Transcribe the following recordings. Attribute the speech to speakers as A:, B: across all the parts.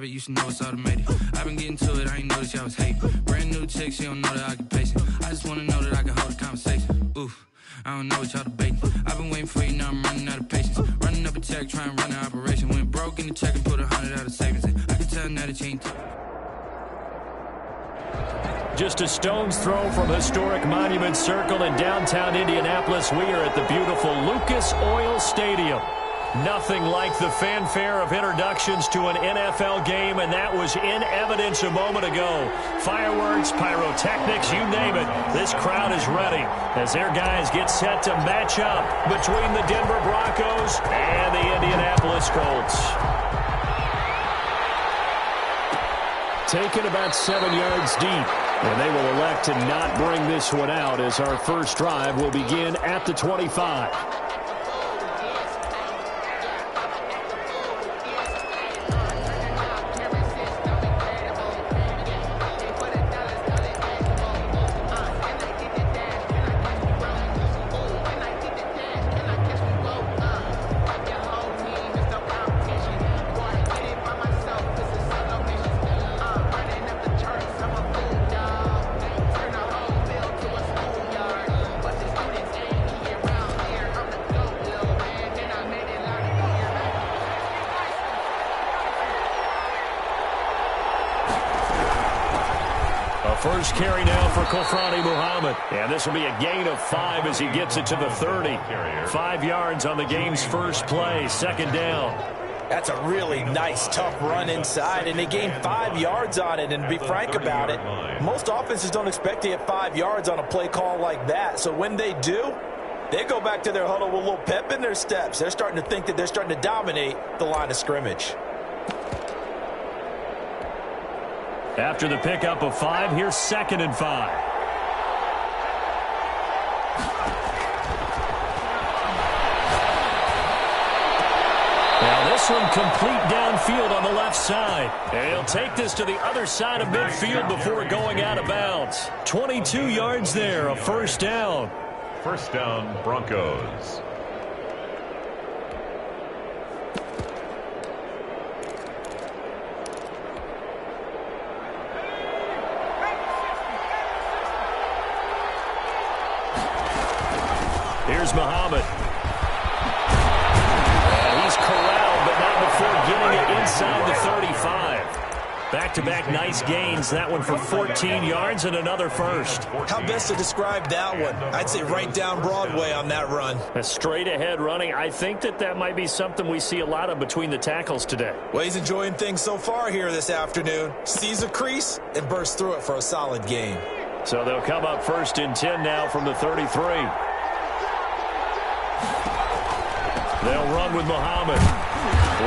A: You should know it's automated. I've been getting to it, I ain't noticed y'all was hating. Brand new chick, she don't know the occupation. I just wanna know that I can hold a conversation. Oof, I don't know what y'all debating. I've been waiting for you, now I'm running out of patience. Running up a check, trying to run an operation. Went broke in the check and put 100 out of savings in. I can tell now that you ain't.
B: Just a stone's throw from historic Monument Circle in downtown Indianapolis. We are at the beautiful Lucas Oil Stadium. Nothing like the fanfare of introductions to an NFL game, and that was in evidence a moment ago. Fireworks, pyrotechnics, you name it. This crowd is ready as their guys get set to match up between the Denver Broncos and the Indianapolis Colts. Taken about 7 yards deep, and they will elect to not bring this one out as our first drive will begin at the 25. First carry now for Kofrani Muhammad. And this will be a gain of 5 as he gets it to the 30. 5 yards on the game's first play. Second down.
C: That's a really nice, tough run inside, and they gained 5 yards on it. And to be frank about it, most offenses don't expect to get 5 yards on a play call like that. So when they do, they go back to their huddle with a little pep in their steps. They're starting to think that they're starting to dominate the line of scrimmage.
B: After the pickup of 5, here's 2nd and 5. Now this one complete downfield on the left side. And he'll take this to the other side of midfield before going out of bounds. 22 yards there, a first down.
D: First down, Broncos.
B: Here's Muhammad. And he's corralled, but not before getting it inside the 35. Back-to-back nice gains. That one for 14 yards and another first.
C: How best to describe that one? I'd say right down Broadway on that run.
B: A straight-ahead running. I think that might be something we see a lot of between the tackles today.
C: Well, he's enjoying things so far here this afternoon. Sees a crease and bursts through it for a solid gain.
B: So they'll come up 1st and 10 now from the 33. They'll run with Muhammad.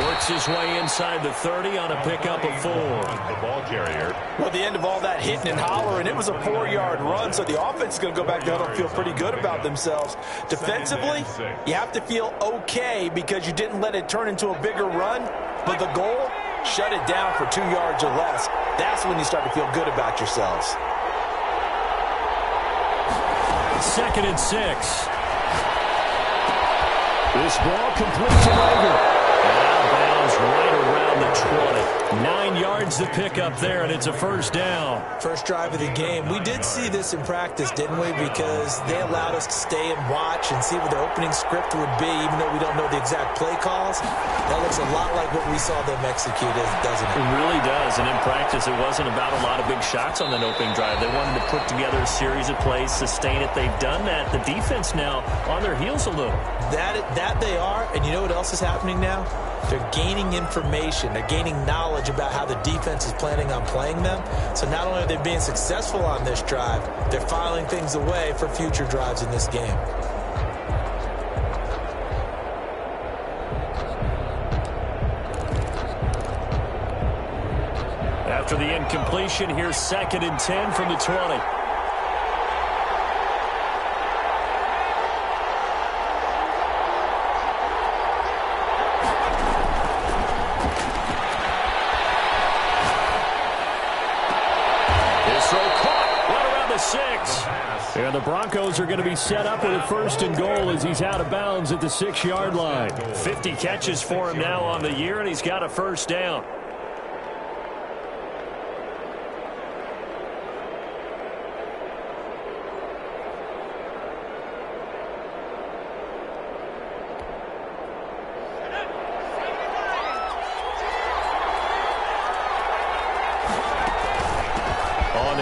B: Works his way inside the 30 on a pickup of 4.
D: The ball carrier.
C: Well, at the end of all that hitting and hollering, it was a 4-yard run, so the offense is going to go back to huddle and feel pretty good about themselves. Defensively, you have to feel okay because you didn't let it turn into a bigger run, but the goal, shut it down for 2 yards or less. That's when you start to feel good about yourselves.
B: 2nd and 6. This ball complete to Rager. And out of bounds right around the 20. 9 yards to pick up there, and it's a first down.
C: First drive of the game. We did see this in practice, didn't we? Because they allowed us to stay and watch and see what the opening script would be, even though we don't know the exact play calls. That looks a lot like what we saw them execute, doesn't it?
B: It really does, and in practice, it wasn't about a lot of big shots on that opening drive. They wanted to put together a series of plays, sustain it. They've done that. The defense now on their heels a little.
C: That they are, and you know what else is happening now? They're gaining information. They're gaining knowledge about how the defense is planning on playing them. So not only are they being successful on this drive, they're filing things away for future drives in this game.
B: After the incompletion, here's 2nd and 10 from the 20. And the Broncos are going to be set up with a 1st and goal as he's out of bounds at the 6-yard line. 50 catches for him now on the year, and he's got a first down.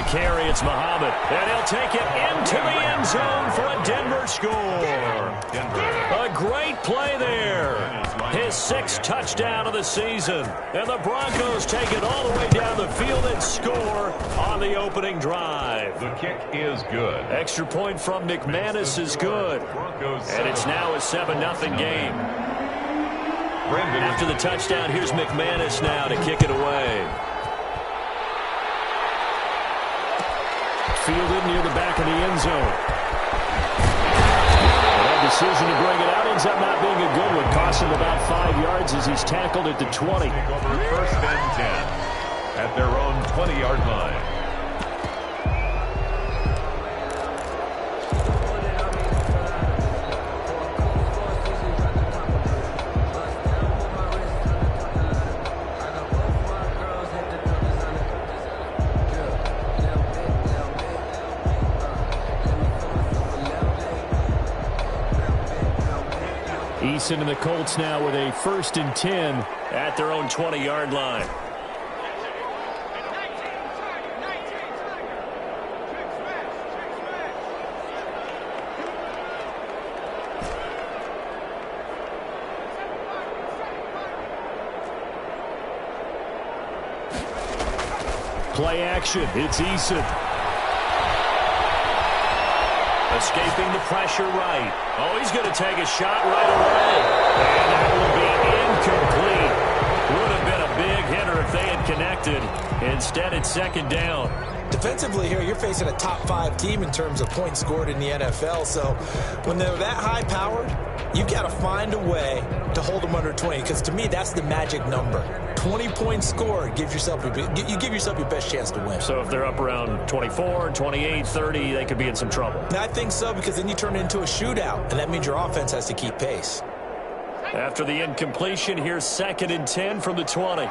B: the carry. It's Muhammad. And he'll take it into the end zone for a Denver score. A great play there. His 6th touchdown of the season. And the Broncos take it all the way down the field and score on the opening drive.
D: The kick is good.
B: Extra point from McManus is good. And it's now a 7-0 game. After the touchdown, here's McManus now to kick it away. Fielded near the back of the end zone. And that decision to bring it out ends up not being a good one. Costs him about 5 yards as he's tackled at the 20.
D: Over 1st and 10 at their own 20-yard line.
B: Eason and the Colts now with a 1st and 10 at their own 20-yard line. Play action. It's Eason. Escaping the pressure right. Oh, he's going to take a shot right away. And that will be incomplete. Would have been a big hitter if they had connected. Instead, it's 2nd down.
C: Defensively here, you're facing a top 5 team in terms of points scored in the NFL. So when they're that high-powered, you got to find a way to hold them under 20. Because to me, that's the magic number. 20 points scored, you give yourself your best chance to win.
B: So if they're up around 24, 28, 30, they could be in some trouble.
C: I think so, because then you turn it into a shootout, and that means your offense has to keep pace.
B: After the incompletion, here's 2nd and 10 from the 20.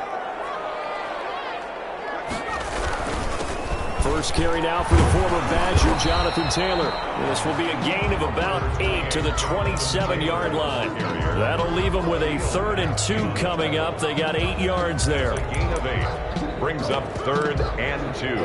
B: First carry now for the former Badger, Jonathan Taylor. This will be a gain of about 8 to the 27-yard line. That'll leave them with a 3rd and 2 coming up. They got 8 yards there.
D: A gain of 8 brings up 3rd and 2.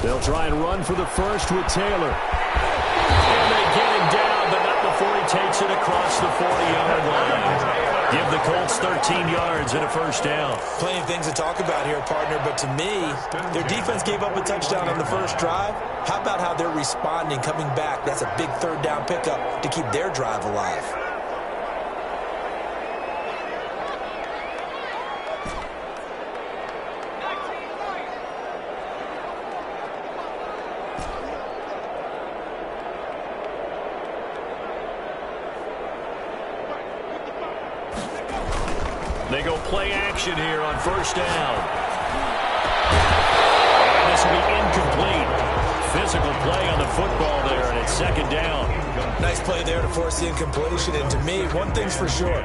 B: They'll try and run for the first with Taylor. And they get him down, but not before he takes it across the 40-yard line. Give the Colts 13 yards and a 1st down.
C: Plenty of things to talk about here, partner, but to me, their defense gave up a touchdown on the first drive. How about how they're responding, coming back? That's a big 3rd down pickup to keep their drive alive.
B: They go play action here on 1st down. And this will be incomplete. Physical play on the football there, and it's 2nd down.
C: Nice play there to force the incompletion. And to me, one thing's for sure.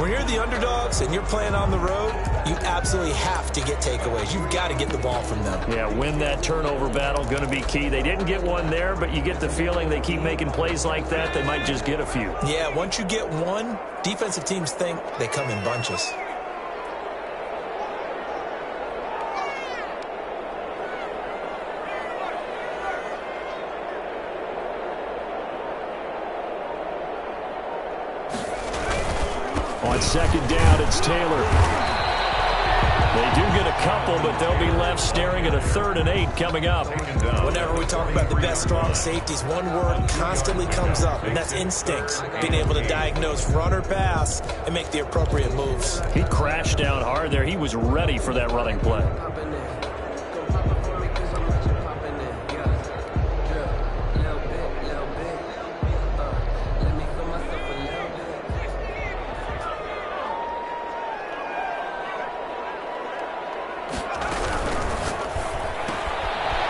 C: When you're the underdogs and you're playing on the road, you absolutely have to get takeaways. You've got to get the ball from them.
B: Yeah, win that turnover battle, going to be key. They didn't get one there, but you get the feeling they keep making plays like that, they might just get a few.
C: Yeah, once you get one, defensive teams think they come in bunches.
B: On 2nd down, it's Taylor. They do get a couple, but they'll be left staring at a 3rd and 8 coming up.
C: Whenever we talk about the best strong safeties, one word constantly comes up, and that's instincts. Being able to diagnose run or pass and make the appropriate moves.
B: He crashed down hard there. He was ready for that running play.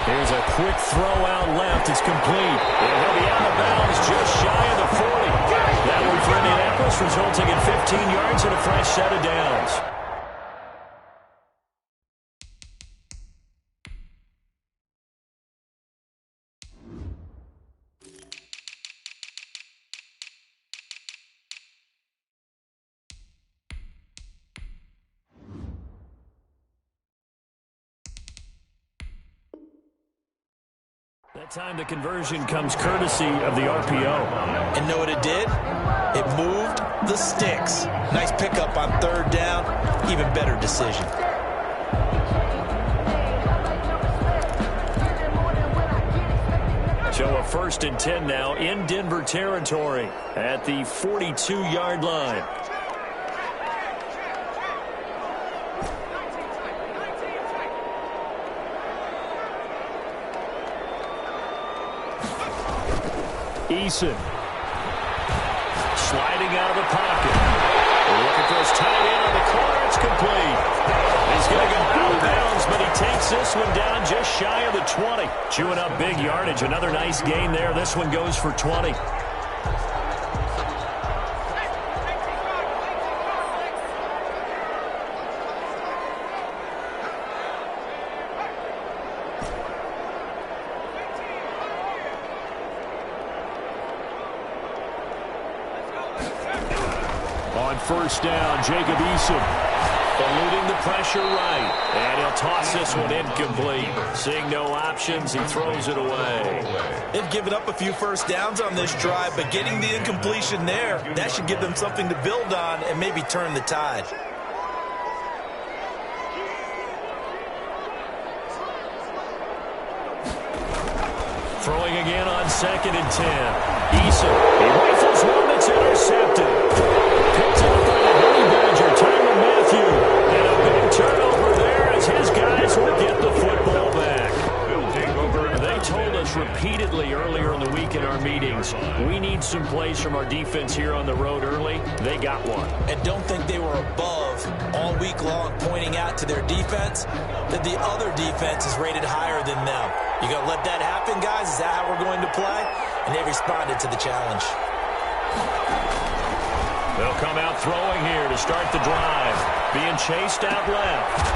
B: Here's a quick throw out left. It's complete. And he'll be out of bounds just shy of the 40. That one for Indianapolis, resulting in 15 yards and a fresh set of downs. That time the conversion comes courtesy of the RPO.
C: And know what it did? It moved the sticks. Nice pickup on third down. Even better decision.
B: So a 1st and 10 now in Denver territory at the 42-yard line. Eason sliding out of the pocket. Looking for his tight end on the corner. It's complete. He's going to go out of bounds, but he takes this one down just shy of the 20. Chewing up big yardage. Another nice gain there. This one goes for 20. On 1st down, Jacob Eason eluding the pressure right. And he'll toss this one incomplete. Seeing no options, he throws it away.
C: They've given up a few 1st downs on this drive, but getting the incompletion there, that should give them something to build on and maybe turn the tide.
B: Throwing again on 2nd and 10. Eason, he rifles one that's intercepted. Picked up by the Honey Badger, Tyrann Mathieu. And a big turnover there as his guys will get the football back. They told us repeatedly earlier in the week in our meetings, we need some plays from our defense here on the road early. They got one.
C: And don't think they were above all week long, pointing out to their defense that the other defense is rated higher than them. You going to let that happen, guys? Is that how we're going to play? And they responded to the challenge.
B: They'll come out throwing here to start the drive. Being chased out left.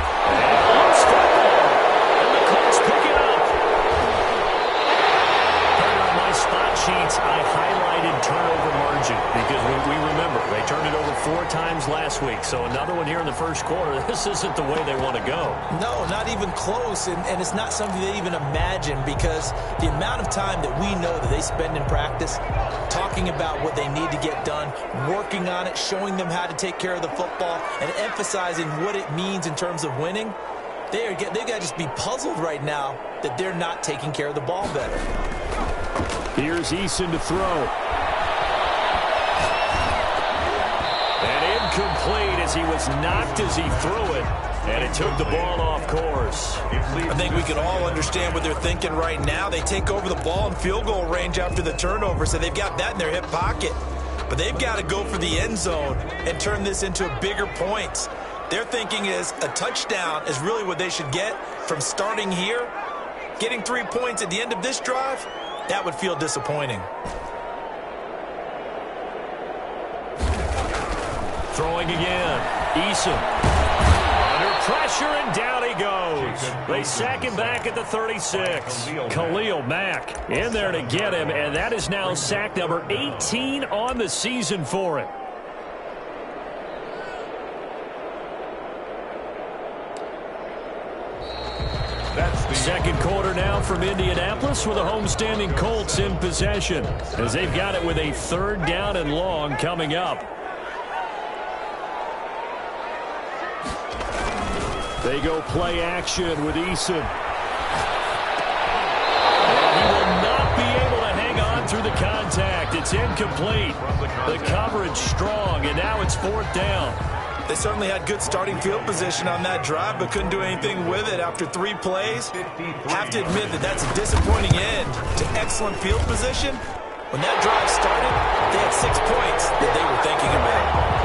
B: And the Colts pick it up. On my spot sheets, I highlighted turnover margin because we remember they turned it over 4 times last week. So another one here in the first quarter. This isn't the way they want to go.
C: No, not even close. And it's not something they even imagine because the amount of time that we know that they spend in practice talking about what they need to get done, working on it, showing them how to take care of the football, and emphasizing what it means in terms of winning, they've got to just be puzzled right now that they're not taking care of the ball better.
B: Here's Eason to throw. And incomplete as he was knocked as he threw it. And it took the ball off course.
C: I think we can all understand what they're thinking right now. They take over the ball in field goal range after the turnover, so they've got that in their hip pocket. But they've got to go for the end zone and turn this into bigger points. Their thinking is a touchdown is really what they should get from starting here. Getting 3 points at the end of this drive, that would feel disappointing.
B: Throwing again. Eason. Pressure, and down he goes. They sack him back at the 36. Khalil Mack in there to get him, and that is now sack number 18 on the season for him. Second quarter now from Indianapolis with the homestanding Colts in possession as they've got it with a 3rd down and long coming up. They go play action with Eason. And he will not be able to hang on through the contact. It's incomplete. The coverage strong, and now it's 4th down.
C: They certainly had good starting field position on that drive, but couldn't do anything with it after 3 plays. Have to admit that that's a disappointing end to excellent field position. When that drive started, they had 6 points that they were thinking about.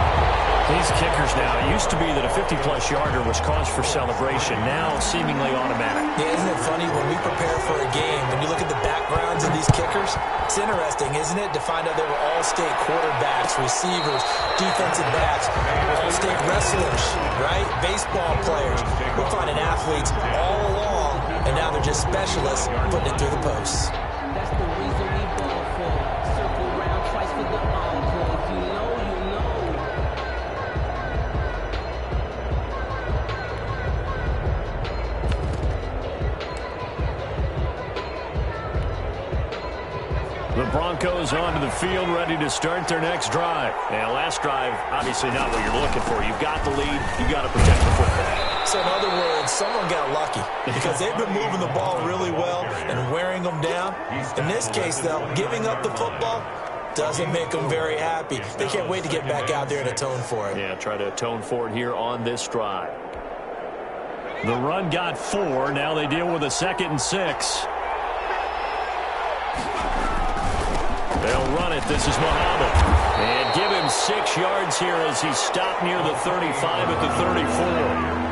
B: These kickers now, it used to be that a 50-plus yarder was cause for celebration. Now, seemingly automatic.
C: Yeah, isn't it funny when we prepare for a game, when you look at the backgrounds of these kickers, it's interesting, isn't it, to find out they were all-state quarterbacks, receivers, defensive backs, all-state wrestlers, right? Baseball players. We're finding athletes all along, and now they're just specialists putting it through the posts.
E: That's the reason we ball for. Circle round twice for the encore. If you know, you know.
B: The Broncos onto the field, ready to start their next drive. Now, last drive, obviously not what you're looking for. You've got the lead. You've got to protect the football.
C: So in other words, someone got lucky because they've been moving the ball really well and wearing them down. In this case, though, giving up the football doesn't make them very happy. They can't wait to get back out there and atone for it.
B: Yeah, try to atone for it here on this drive. The run got 4. Now they deal with a 2nd and 6. They'll run it. This is Muhammad. And give him 6 yards here as he stopped near the 35 at the 34.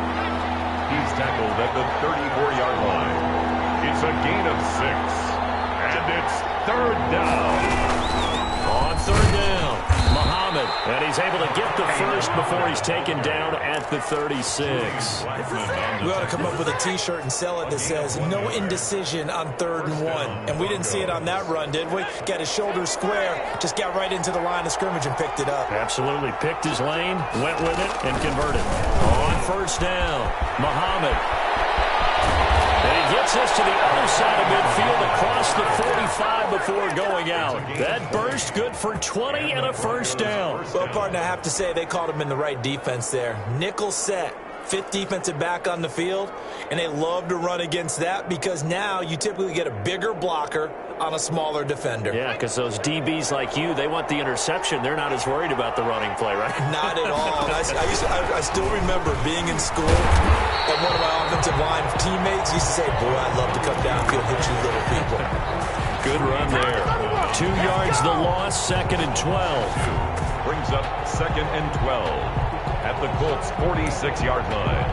D: He's tackled at the 34-yard line. It's a gain of 6. And it's 3rd down.
B: On 3rd down, Muhammad. And he's able to get the first before he's taken down at the 36.
C: We ought to come up with a T-shirt and sell it that says, no indecision on 3rd and 1. And we didn't see it on that run, did we? Got his shoulders square, just got right into the line of scrimmage and picked it up.
B: Absolutely. Picked his lane, went with it, and converted. On 1st down, Muhammad. And he gets us to the other side of midfield across the 45 before going out. That burst good for 20 and a 1st down.
C: Well, partner, I have to say they called him in the right defense there. Nickel set. 5th defensive back on the field, and they love to run against that because now you typically get a bigger blocker on a smaller defender.
B: Yeah, because those DBs like you, they want the interception. They're not as worried about the running play, right?
C: Not at all. I still remember being in school, and one of my offensive line teammates used to say, boy, I'd love to come downfield and hit you little people.
B: Good run there. 2 yards the loss, 2nd and 12.
D: Brings up 2nd and 12. At the Colts' 46-yard line.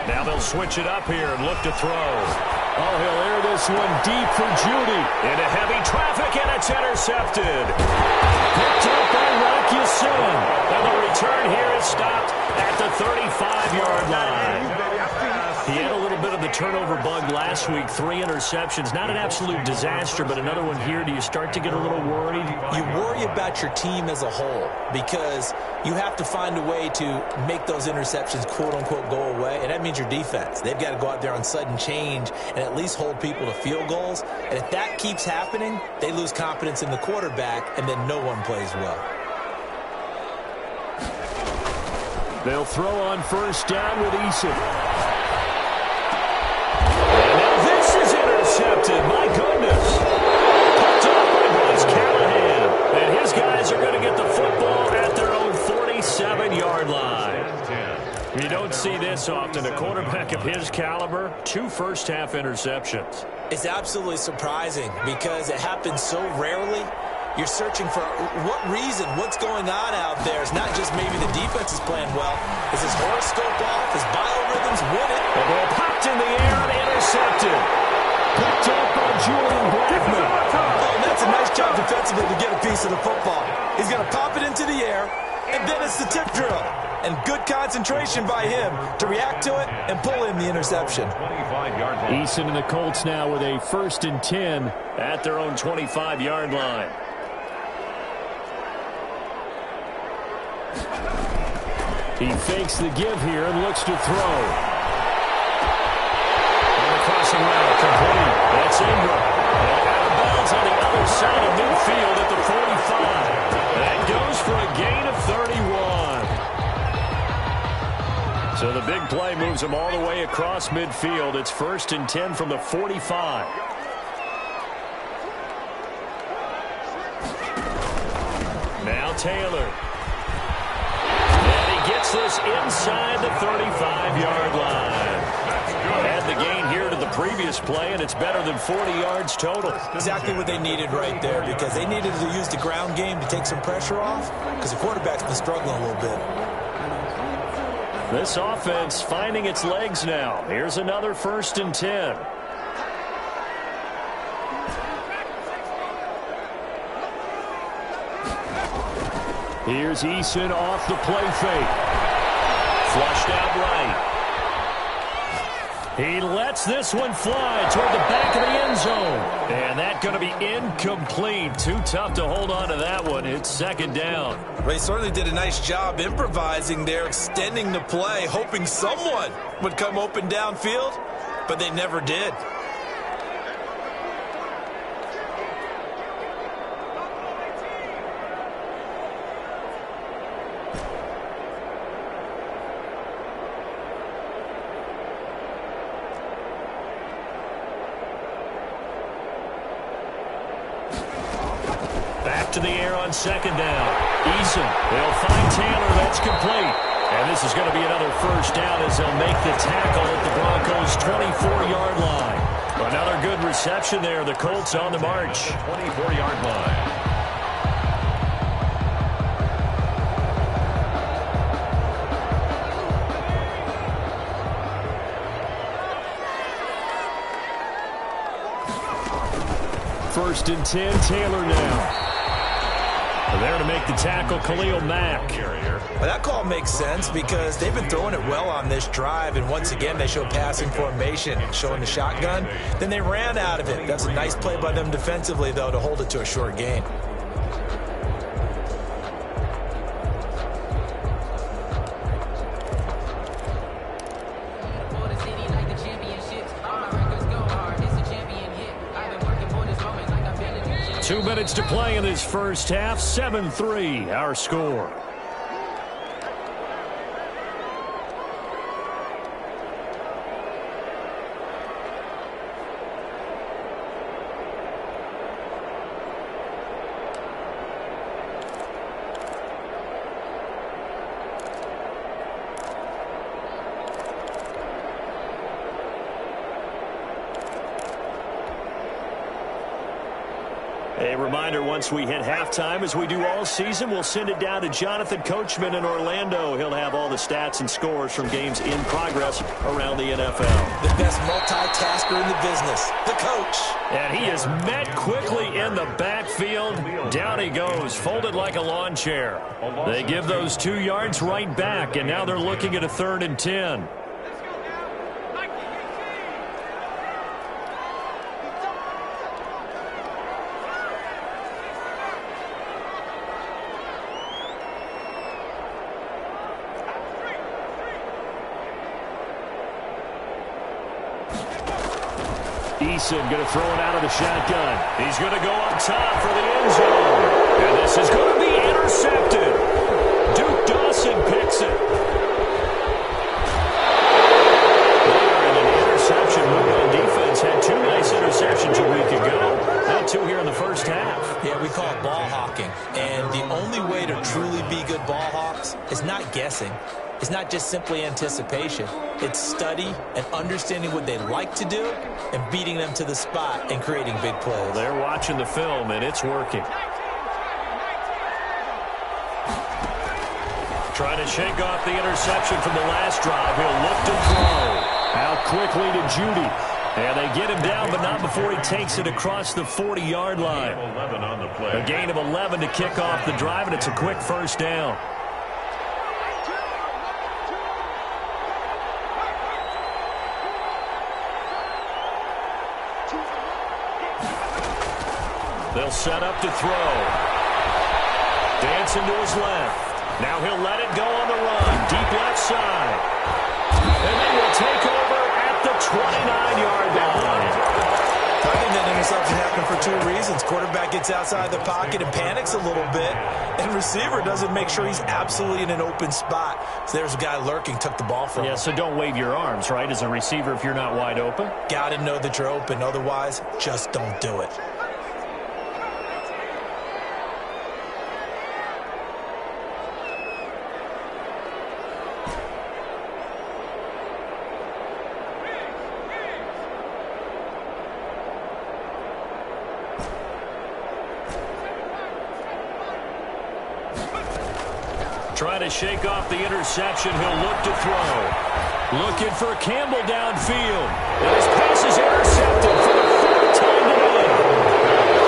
B: Now they'll switch it up here and look to throw. Oh, he'll air this one deep for Judy. Into heavy traffic, and it's intercepted. Picked up by Rock Ya-Sin. And the return here is stopped at the 35-yard line. He had a little bit of the turnover bug last week. 3 interceptions. Not an absolute disaster, but another one here. Do you start to get a little worried?
C: You worry about your team as a whole because you have to find a way to make those interceptions, quote-unquote, go away, and that means your defense. They've got to go out there on sudden change and at least hold people to field goals. And if that keeps happening, they lose confidence in the quarterback, and then no one plays well.
B: They'll throw on 1st down with Eason. Intercepted. My goodness. Picked up by Bryce Callahan. And his guys are going to get the football at their own 47-yard line. You don't see this often. A quarterback of his caliber, 2 first-half interceptions.
C: It's absolutely surprising because it happens so rarely. You're searching for what reason, what's going on out there. It's not just maybe the defense is playing well. Is his horoscope off? His biorhythms with it?
B: The ball popped in the air and intercepted. Picked up by Julian Blackman.
C: Oh, that's a nice job defensively to get a piece of the football. He's going to pop it into the air, and then it's the tip drill. And good concentration by him to react to it and pull in the interception.
B: Eason and the Colts now with a 1st and 10 at their own 25-yard line. He fakes the give here and looks to throw. Crossing route complete. That's Ingram. And out of bounds on the other side of midfield at the 45. That goes for a gain of 31. So the big play moves them all the way across midfield. It's 1st and 10 from the 45. Now Taylor. And he gets this inside the 35-yard line. Had the gain here to the previous play, and it's better than 40 yards total.
C: Exactly what they needed right there, because they needed to use the ground game to take some pressure off, because the quarterback's been struggling a little bit.
B: This offense finding its legs now. Here's another 1st and 10. Here's Eason off the play fake. Flushed out right. He lets this one fly toward the back of the end zone. And that's going to be incomplete. Too tough to hold on to that one. It's 2nd down.
C: Well, he certainly did a nice job improvising there, extending the play, hoping someone would come open downfield, but they never did.
B: To the air on 2nd down. Eason, they'll find Taylor. That's complete. And this is going to be another 1st down as they'll make the tackle at the Broncos' 24-yard line. Another good reception there. The Colts on the march.
D: 24-yard line.
B: First and 10, Taylor now. There to make the tackle, Khalil Mack.
C: Well, that call makes sense because they've been throwing it well on this drive, and once again they show passing formation, showing the shotgun. Then they ran out of it. That's a nice play by them defensively, though, to hold it to a short gain.
B: Two minutes to play in this first half. 7-3, our score. A reminder, once we hit halftime, as we do all season, we'll send it down to Jonathan Coachman in Orlando. He'll have all the stats and scores from games in progress around the NFL.
C: The best multitasker in the business, the coach.
B: And he is met quickly in the backfield. Down he goes, folded like a lawn chair. They give those 2 yards right back, and now they're looking at a 3rd and 10. Eason going to throw it out of the shotgun. He's going to go up top for the end zone. And this is going to be intercepted. Duke Dawson picks it. And an interception. Louisville defense had 2 nice interceptions a week ago. Now 2 here in the first half.
C: Yeah, we call it ball hawking. And the only way to truly be good ball hawks is not guessing. It's not just simply anticipation. It's study and understanding what they like to do and beating them to the spot and creating big plays.
B: Well, they're watching the film, and it's working. Trying to shake off the interception from the last drive. He'll look to throw. Out quickly to Judy. And they get him down, but not before he takes it across the 40-yard line. A gain of 11 to kick off the drive, and it's a quick 1st down. They'll set up to throw. Dancing to his left. Now he'll let it go on the run. Deep left side. And they will take over at the 29-yard line.
C: I think that interception happened for two reasons. Quarterback gets outside the pocket and panics a little bit, and receiver doesn't make sure he's absolutely in an open spot. So there's a guy lurking, took the ball from him.
B: Yeah, so don't wave your arms, right, as a receiver if you're not wide open?
C: Got to know that you're open. Otherwise, just don't do it.
B: Trying to shake off the interception. He'll look to throw. Looking for Campbell downfield. And his pass is intercepted for the third time today.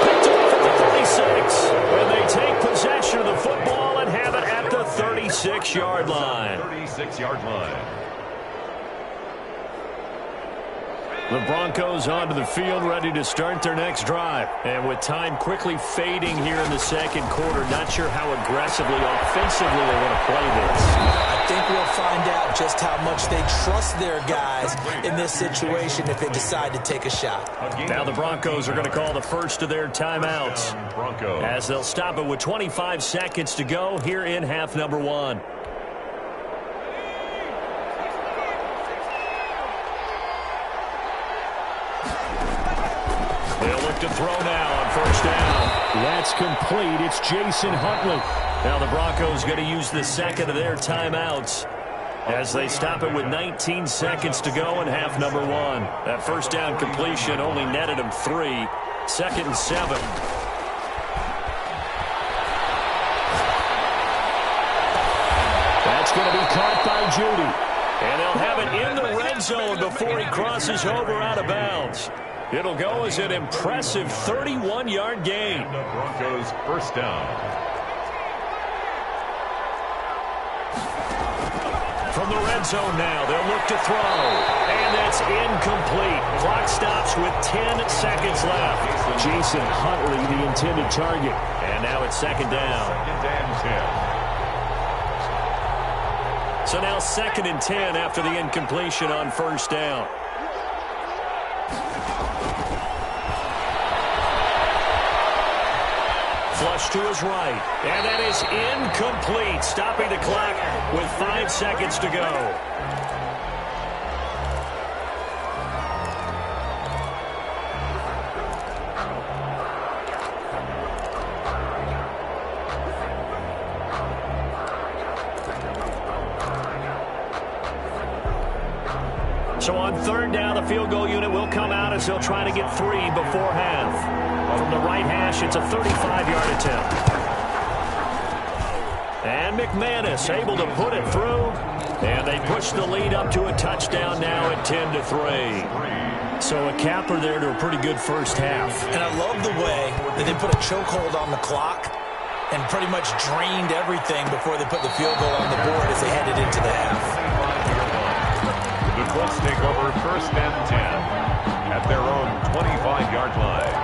B: Picked off at the 36. And they take possession of the football and have it at the 36-yard line.
D: 36-yard line.
B: The Broncos onto the field, ready to start their next drive. And with time quickly fading here in the second quarter, not sure how aggressively, offensively they want to play this.
C: I think we'll find out just how much they trust their guys in this situation if they decide to take a shot.
B: Now the Broncos are going to call the first of their timeouts, as they'll stop it with 25 seconds to go here in half number one. To throw now on first down. That's complete. It's Jason Huntley. Now the Broncos going to use the second of their timeouts as they stop it with 19 seconds to go in half number one. That first down completion only netted them 3. 2nd and 7. That's going to be caught by Judy. And they'll have it in the red zone before he crosses over out of bounds. It'll go as an impressive 31-yard gain.
D: The Broncos first down.
B: From the red zone now, they'll look to throw. And that's incomplete. Clock stops with 10 seconds left. Jason Huntley, the intended target. And now it's second down.
D: Second and 10.
B: So now 2nd and 10 after the incompletion on first down. Flush to his right, and that is incomplete, stopping the clock with 5 seconds to go. So on third down, the field goal unit will come out as they'll try to get 3 before half. From the right hash, it's a 35-yard attempt. And McManus able to put it through. And they push the lead up to a touchdown now at 10-3. So a capper there to a pretty good first half.
C: And I love the way that they put a chokehold on the clock and pretty much drained everything before they put the field goal on the board as they headed into the half.
D: The Colts take over first and 10 at their own 25-yard line.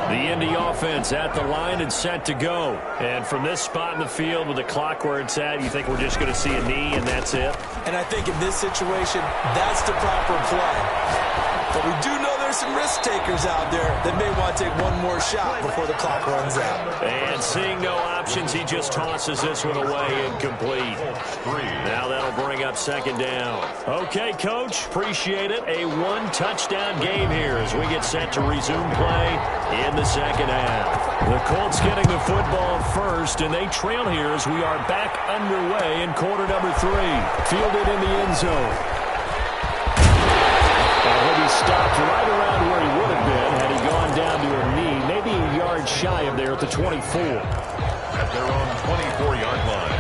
B: The Indy offense at the line and set to go. And from this spot in the field with the clock where it's at, you think we're just going to see a knee and that's it?
C: And I think in this situation, that's the proper play. But we do know there's some risk takers out there that may want to take one more shot before the clock runs out.
B: And seeing no options, he just tosses this one away incomplete. Now that'll bring up second down. Okay, Coach, appreciate it. A one-touchdown game here as we get set to resume play in the second half. The Colts getting the football first, and they trail here as we are back underway in quarter number 3. Fielded in the end zone. He'll be stopped right around where he would have been had he gone down to a knee, maybe a yard shy of there at the 24.
D: At their own 24-yard line.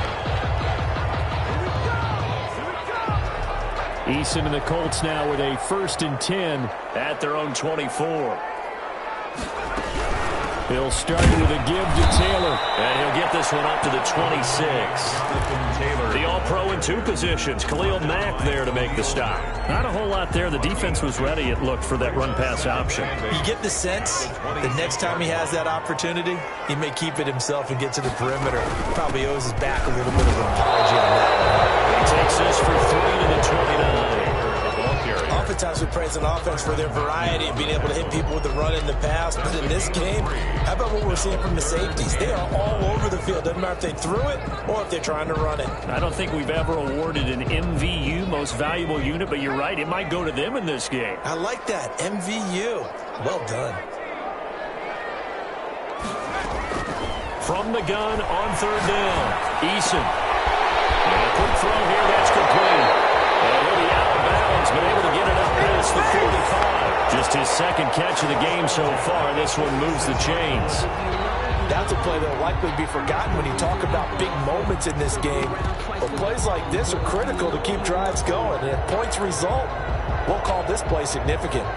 B: Eason and the Colts now with a 1st and 10 at their own 24. He'll start with a give to Taylor, and he'll get this one up to the 26. The All-Pro in 2 positions. Khalil Mack there to make the stop. Not a whole lot there. The defense was ready, it looked, for that run-pass option.
C: You get the sense that next time he has that opportunity, he may keep it himself and get to the perimeter. Probably owes his back a little bit of an apology on that one.
B: He takes this for 3 to the 29.
C: Off a times we praise an offense for their variety and being able to hit people with the run in the pass. But in this game, how about what we're seeing from the safeties? They are all over the field. Doesn't matter if they threw it or if they're trying to run it.
B: I don't think we've ever awarded an MVU, most valuable unit, but you're right, it might go to them in this game.
C: I like that, MVU. Well done.
B: From the gun on third down, Eason. And a quick throw here, that's complete. And he'll be out of bounds, but able to get it up past the 45. Just his second catch of the game so far. This one moves the chains.
C: That's a play that will likely be forgotten when you talk about big moments in this game. But plays like this are critical to keep drives going. And if points result, we'll call this play significant.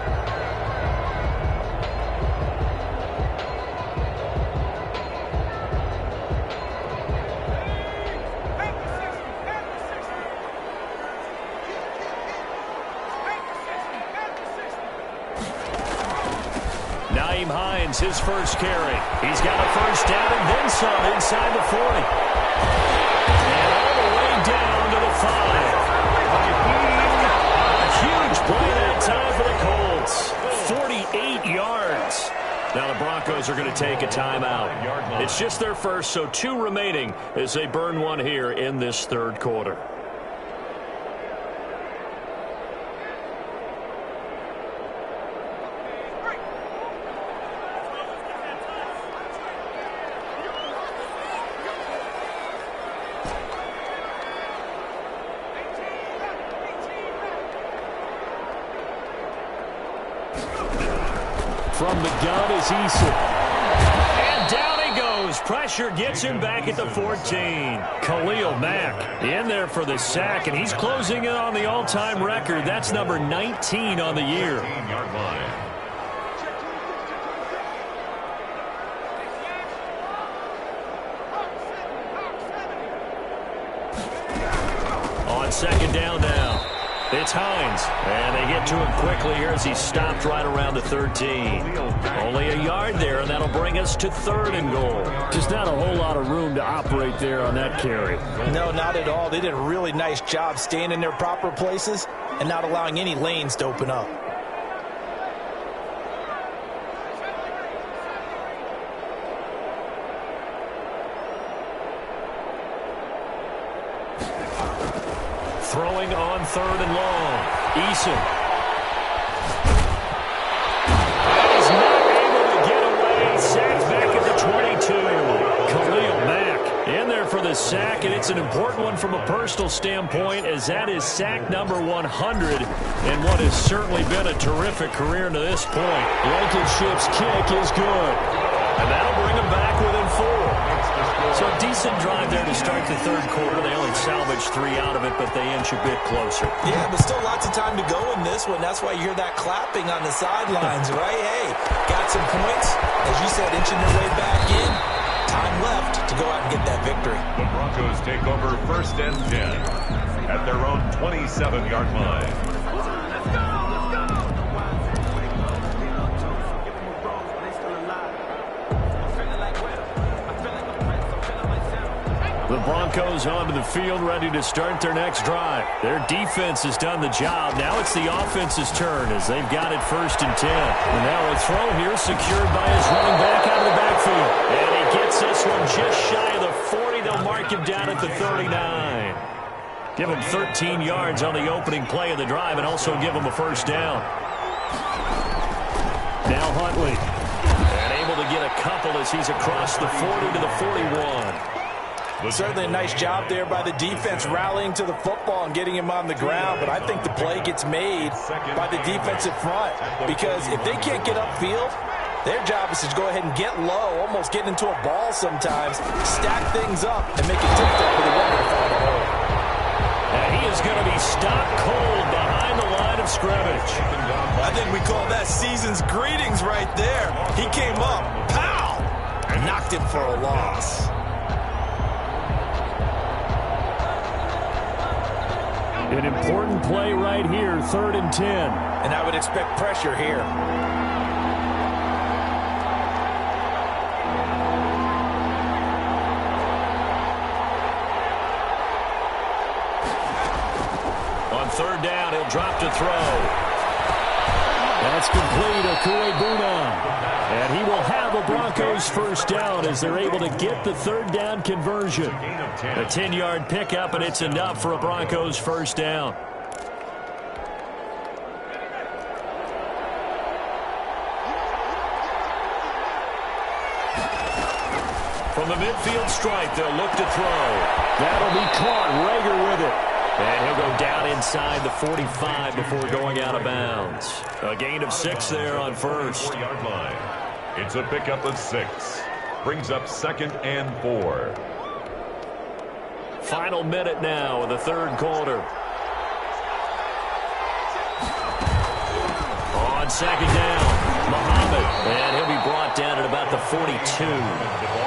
B: Nyheim Hines, his first carry. He's got a first down and then some inside the 40. And all the way down to the 5. A huge play that time for the Colts. 48 yards. Now the Broncos are going to take a timeout. It's just their first, so 2 remaining as they burn one here in this third quarter. From the gun is Eason. And down he goes. Pressure gets him back at the 14. Khalil Mack in there for the sack, and he's closing in on the all-time record. That's number 19 on the year. On second down now. It's Hines, and they get to him quickly here as he stopped right around the 13. Only a yard there, and that'll bring us to 3rd and goal. Just not a whole lot of room to operate there on that carry.
C: No, not at all. They did a really nice job staying in their proper places and not allowing any lanes to open up.
B: Throwing on 3rd and long. Eason. He's not able to get away. Sacked back at the 22. Khalil Mack in there for the sack, and it's an important one from a personal standpoint, as that is sack number 100 and what has certainly been a terrific career to this point. Blankenship's kick is good, and that'll bring him back within 4. So a decent drive there to start the third quarter. They only salvaged 3 out of it, but they inch a bit closer.
C: Yeah, but still lots of time to go in this one. That's why you hear that clapping on the sidelines, right? Hey, got some points. As you said, inching their way back in. Time left to go out and get that victory.
D: The Broncos take over 1st and 10 at their own 27-yard line.
B: The Broncos onto the field, ready to start their next drive. Their defense has done the job. Now it's the offense's turn as they've got it 1st and 10. And now a throw here secured by his running back out of the backfield. And he gets this one just shy of the 40. They'll mark him down at the 39. Give him 13 yards on the opening play of the drive and also give him a first down. Now Huntley. And able to get a couple as he's across the 40 to the 41.
C: Certainly a nice job there by the defense rallying to the football and getting him on the ground, but I think the play gets made by the defensive front because if they can't get upfield, their job is to go ahead and get low, almost get into a ball sometimes, stack things up, and make it difficult for the runner to find a hole.
B: And he is going to be stopped cold behind the line of scrimmage.
C: I think we call that season's greetings right there. He came up, pow, and knocked him for a loss.
B: An important play right here, 3rd and 10.
C: And I would expect pressure here.
B: On 3rd down, he'll drop to throw. That's complete, Okuegbuna. And he will have a Broncos first down as they're able to get the third down conversion. A 10-yard pickup, and it's enough for a Broncos first down. From the midfield stripe, they'll look to throw. That'll be caught. Reagor with it. And he'll go down inside the 45 before going out of bounds. A gain of 6 there on first.
D: 4-yard line. It's a pickup of 6. Brings up 2nd and 4.
B: Final minute now in the third quarter. On second down, Muhammad. And he'll be brought down at about the 42.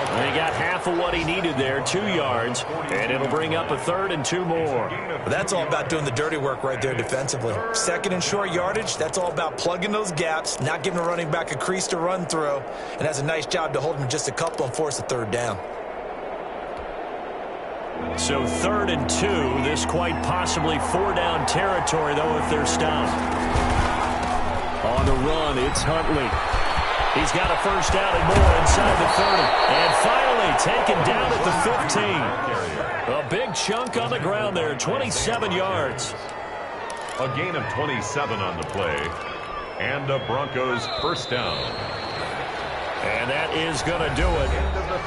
B: And he got half of what he needed there, 2 yards. And it'll bring up a 3rd and 2 more.
C: That's all about doing the dirty work right there defensively. 2nd and short yardage, that's all about plugging those gaps, not giving a running back a crease to run through. And that's a nice job to hold him just a couple and force a 3rd down.
B: So 3rd and 2, this quite possibly 4-down territory, though, if they're stopped. On the run, it's Huntley. He's got a first down and more inside the 30. And finally taken down at the 15. A big chunk on the ground there, 27 yards.
D: A gain of 27 on the play. And a Broncos first down.
B: And that is going to do it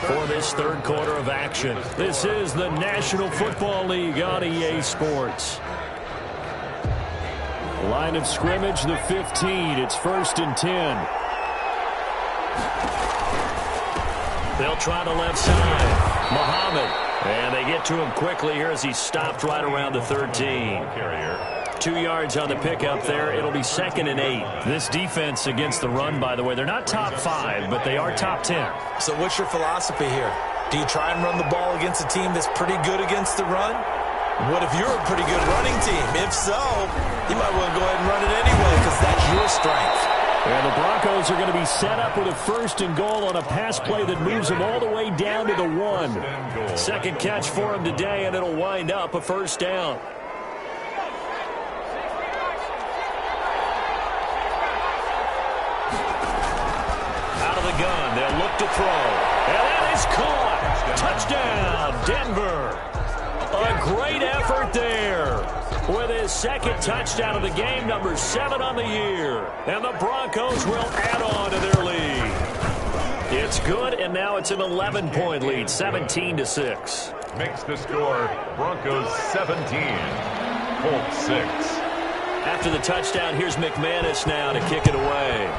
B: for this third quarter of action. This is the National Football League on EA Sports. Line of scrimmage, the 15. It's 1st and 10. They'll try the left side. Muhammad. And they get to him quickly here as he stopped right around the 13. 2 yards on the pickup there. It'll be 2nd and 8. This defense against the run, by the way, they're not top 5, but they are top 10.
C: So what's your philosophy here? Do you try and run the ball against a team that's pretty good against the run? What if you're a pretty good running team? If so, you might want to go ahead and run it anyway because that's your strength.
B: And the Broncos are going to be set up with a 1st and goal on a pass play that moves them all the way down to the 1. Second catch for him today, and it'll wind up a first down. Out of the gun, they'll look to throw. And that is caught. Touchdown, Denver. A great effort there. With his 2nd touchdown of the game, number 7 on the year. And the Broncos will add on to their lead. It's good, and now it's an 11-point lead, 17-6.
D: Makes the score Broncos 17, Colts 6.
B: After the touchdown, here's McManus now to kick it away.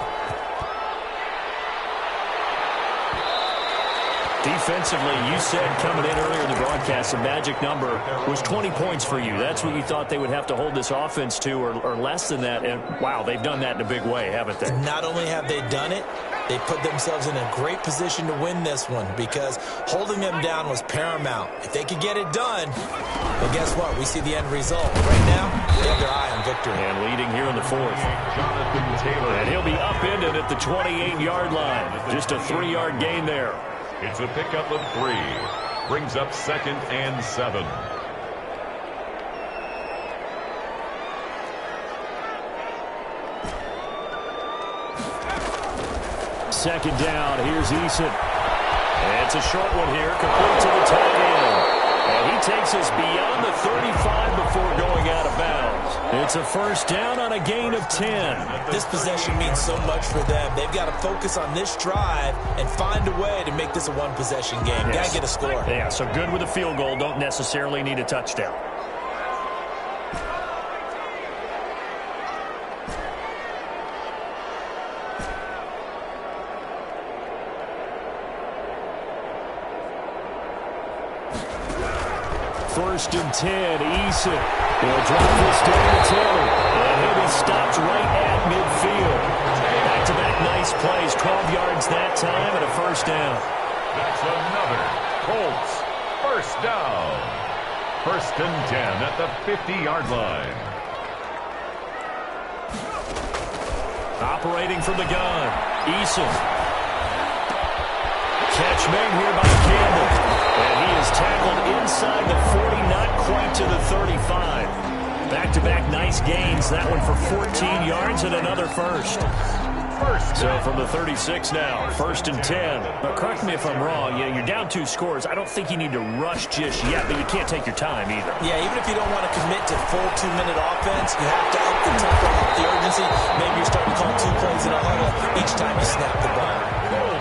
B: Defensively, you said coming in earlier in the broadcast, the magic number was 20 points for you. That's what you thought they would have to hold this offense to, or less than that. And, wow, they've done that in a big way, haven't they?
C: Not only have they done it, they put themselves in a great position to win this one because holding them down was paramount. If they could get it done, well, guess what? We see the end result. Right now, they have their eye on victory.
B: And leading here in the 4th.
D: Jonathan Taylor.
B: And he'll be upended at the 28-yard line. Just a 3-yard gain there.
D: It's a pickup of 3. Brings up 2nd and 7.
B: Second down, here's Eason. And it's a short one here, complete to the tight end. And he takes us beyond the 35 before going out of bounds. It's a first down on a gain of 10.
C: This possession means so much for them. They've got to focus on this drive and find a way to make this a one-possession game.
B: Yes.
C: Got to get a score.
B: Yeah, so good with a field goal. Don't necessarily need a touchdown. First and 10, Eason will drop this down to Taylor. And he'll be stopped right at midfield. Back-to-back nice plays, 12 yards that time and a first down.
D: That's another Colts first down. 1st and 10 at the 50-yard line.
B: Operating from the gun, Eason. Catch made here by Campbell. And he is tackled inside the 40, not quite to the 35. Back-to-back nice gains gains. That one for 14 yards and another first. So from the 36 now, 1st and 10.
F: But correct me if I'm wrong. Yeah, you're down 2 scores. I don't think you need to rush just yet, but you can't take your time either.
C: Yeah, even if you don't want to commit to full 2-minute offense, you have to up the tempo, up the urgency. Maybe you're starting to call 2 plays in a huddle each time you snap the ball.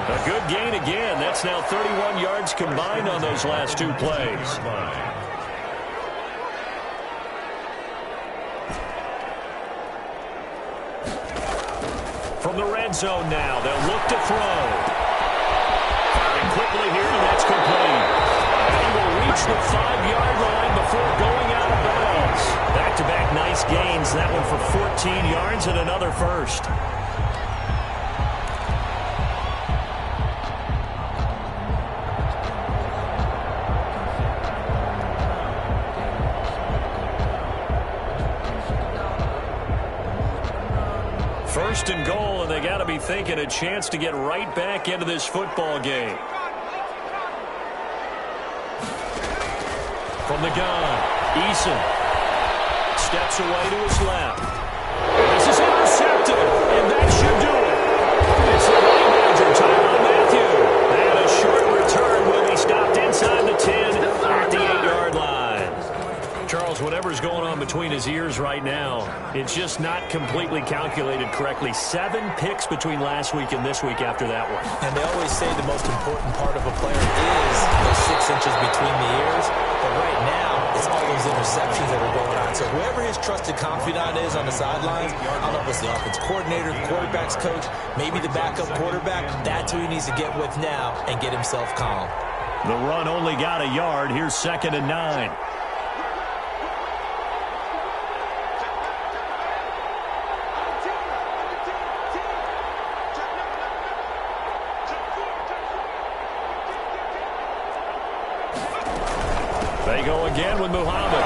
B: A good gain again. That's now 31 yards combined on those last 2 plays. From the red zone now, they'll look to throw. Firing quickly here, and that's complete. And he will reach the 5-yard line before going out of bounds. Back-to-back nice gains. That one for 14 yards and another first. First and goal, and they got to be thinking a chance to get right back into this football game. From the gun, Eason steps away to his left. This is intercepted, and that should do it. It's the running manager, Tyrann Mathieu. And a short return will be stopped inside the 10 at the 8-yard line. Charles, whatever's going on between his ears right now, it's just not completely calculated correctly. 7 picks between last week and this week after that one.
C: And they always say the most important part of a player is those 6 inches between the ears. But right now, it's all those interceptions that are going on. So whoever his trusted confidant is on the sidelines, I don't know if it's the offense coordinator, the quarterback's coach, maybe the backup quarterback, that's who he needs to get with now and get himself calm.
B: The run only got a yard. Here's 2nd and 9. They go again with Muhammad.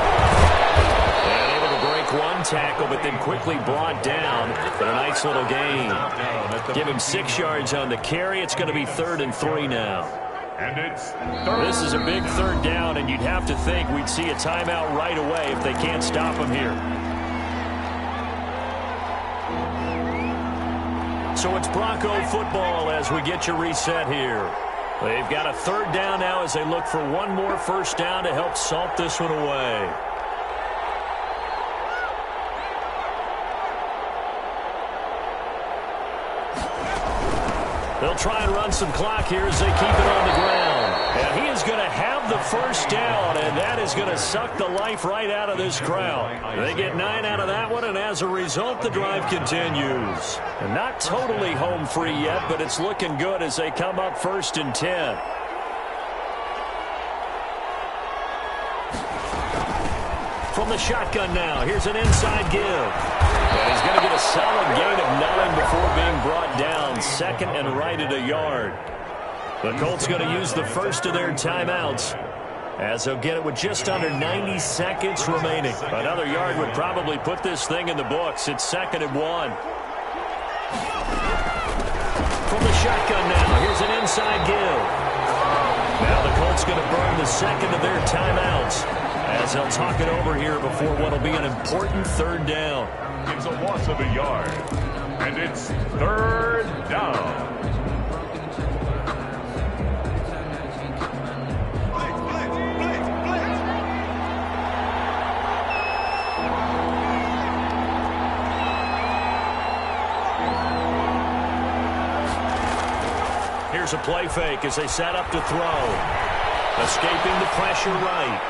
B: And able to break one tackle, but then quickly brought down. But a nice little gain. Give him 6 yards on the carry. It's going to be 3rd and 3 now.
D: And it's
B: This is a big 3rd down, and you'd have to think we'd see a timeout right away if they can't stop him here. So it's Bronco football as we get you reset here. They've got a 3rd down now as they look for one more first down to help salt this one away. They'll try and run some clock here as they keep it on the ground. And he is going to have the first down, and that is going to suck the life right out of this crowd. They get 9 out of that one, and as a result, the drive continues. And not totally home free yet, but it's looking good as they come up 1st and 10. From the shotgun now, here's an inside give. And he's going to get a solid gain of 9 before being brought down. 2nd and right at a yard. The Colts going to use the first of their timeouts as they'll get it with just under 90 seconds remaining. Another yard would probably put this thing in the books. It's 2nd and 1. From the shotgun now, here's an inside give. Now the Colts going to burn the 2nd of their timeouts as they'll talk it over here before what will be an important 3rd down.
D: It's a loss of a yard. And it's 3rd down.
B: Here's a play fake as they set up to throw. Escaping the pressure right.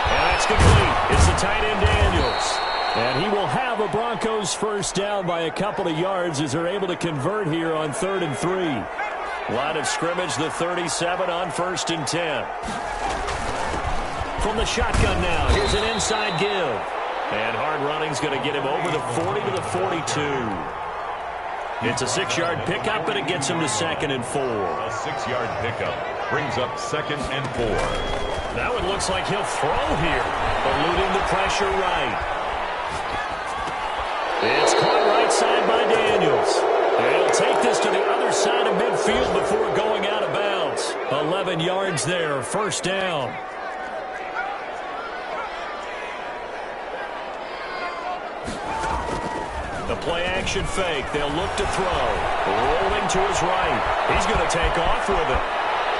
B: And that's complete. It's the tight end Daniels. And he will have a Broncos first down by a couple of yards as they're able to convert here on 3rd and 3. Line of scrimmage, the 37 on 1st and 10. From the shotgun now, here's an inside give. And hard running's going to get him over the 40 to the 42. It's a 6-yard pickup, and it gets him to 2nd and 4.
D: A 6-yard pickup brings up 2nd and 4.
B: That one looks like he'll throw here, eluding the pressure right. It's caught right side by Daniels. And he'll take this to the other side of midfield before going out of bounds. 11 yards there, first down. The play action fake. They'll look to throw. Rolling to his right. He's going to take off with it.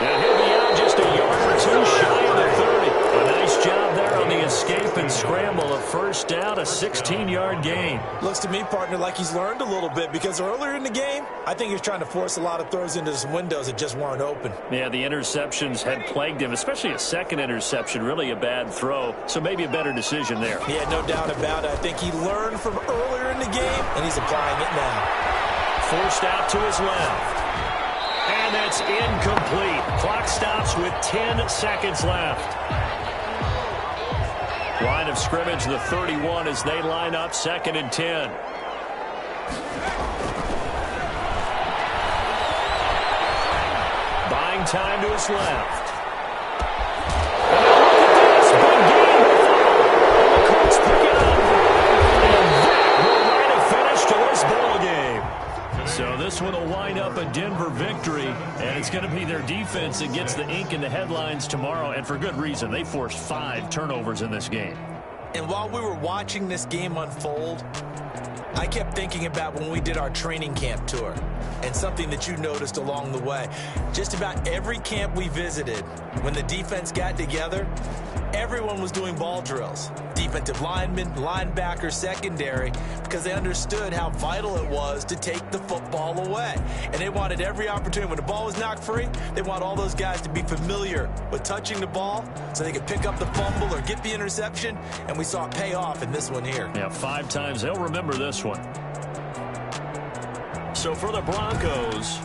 B: And he'll be out just a yard or two shy of the 30. A nice job there on the escape and scramble. A first down, a 16-yard gain.
C: Looks to me, partner, like he's learned a little bit because earlier in the game, I think he was trying to force a lot of throws into some windows that just weren't open.
B: Yeah, the interceptions had plagued him, especially a second interception, really a bad throw. So maybe a better decision there.
C: Yeah, no doubt about it. I think he learned from earlier in the game, and he's applying it now.
B: Forced out to his left. And that's incomplete. Clock stops with 10 seconds left. Line of scrimmage, the 31, as they line up 2nd and 10. Buying time to his left. And look at this. Big game. The Colts pick it up. And that will write a finish to this ball game. So this one will wind up a Denver victory, and it's going to be their defense that gets the ink in the headlines tomorrow, and for good reason. They forced 5 turnovers in this game.
C: And while we were watching this game unfold, I kept thinking about when we did our training camp tour and something that you noticed along the way. Just about every camp we visited, when the defense got together, everyone was doing ball drills. Defensive linemen, linebackers, secondary, because they understood how vital it was to take the football away. And they wanted every opportunity. When the ball was knocked free, they want all those guys to be familiar with touching the ball so they could pick up the fumble or get the interception. And we saw it pay off in this one here.
B: Yeah, 5 times. They'll remember this one. So for the Broncos,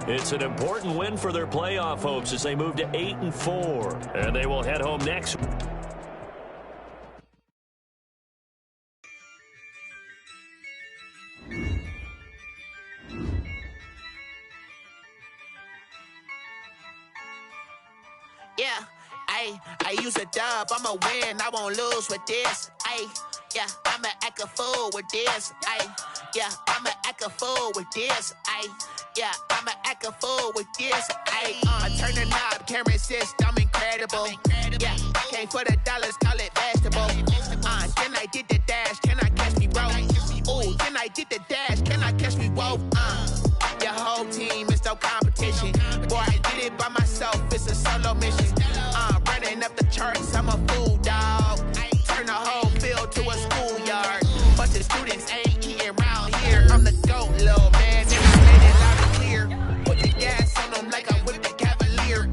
B: it's an important win for their playoff hopes as they move to 8-4. And they will head home next.
G: Yeah, I use a dub, I'ma win, I won't lose with this. Yeah, I'ma act a fool with this. Yeah, I'ma act a fool with this. Yeah, I'ma act a fool with this. Turn the knob, camera assist, I'm incredible. Yeah, came for the dollars, call it vegetable. Then I did the dash, can I catch me, bro? Ooh, then I did the dash, can I catch me, whoa? Your whole team is no competition. Boy, I did it by myself, it's a solo mission. Running up the charts, I'm a fool, dog. Turn the whole field to a schoolyard. Bunch of students ain't eating around here. I'm the GOAT, little man, and I made it loud and clear. Put the gas on them like I'm with the Cavalier.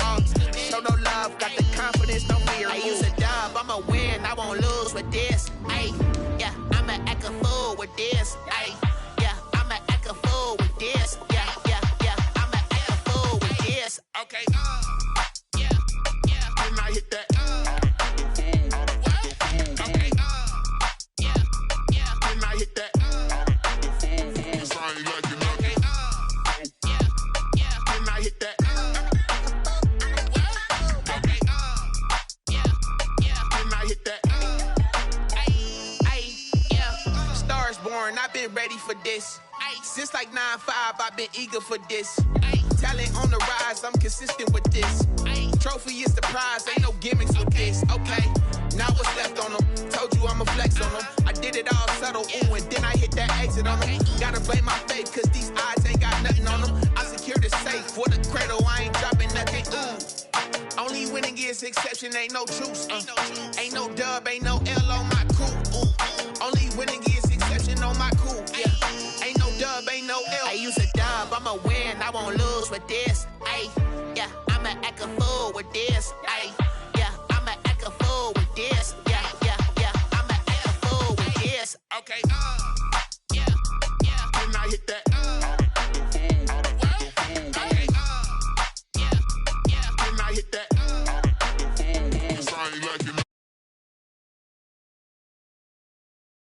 G: Show no love, got the confidence, no fear. I use a dub, I'ma win, I won't lose with this. Yeah, I'ma act a fool with this. Yeah, I'ma act a fool with this. Yeah, I'ma act a fool with this. Okay, yeah, can I hit that? Okay, yeah, can I hit that? Cause I ain't like it, okay, yeah, can I hit that? Okay, yeah, can I hit that? Yeah, Stars born, I've been ready for this. Since like 9-5, I've been eager for this. Talent on the rise, I'm consistent with this. Trophy is the prize, ain't no gimmicks with this. Okay, now what's left on them? Told you I'ma flex on them. I did it all subtle, ooh, and then I hit that exit on them. Gotta blame my faith, cause these odds ain't got nothing on them. I secure the safe for the cradle, I ain't dropping nothing, ooh. Only winning is exception, ain't no truce. Ain't no dub, ain't no L on my crew. Only winning is exception on my crew. Yeah, ain't no dub, ain't no L. I use a dub, I'ma win, I won't lose with this. Yeah, I'ma act a fool with this.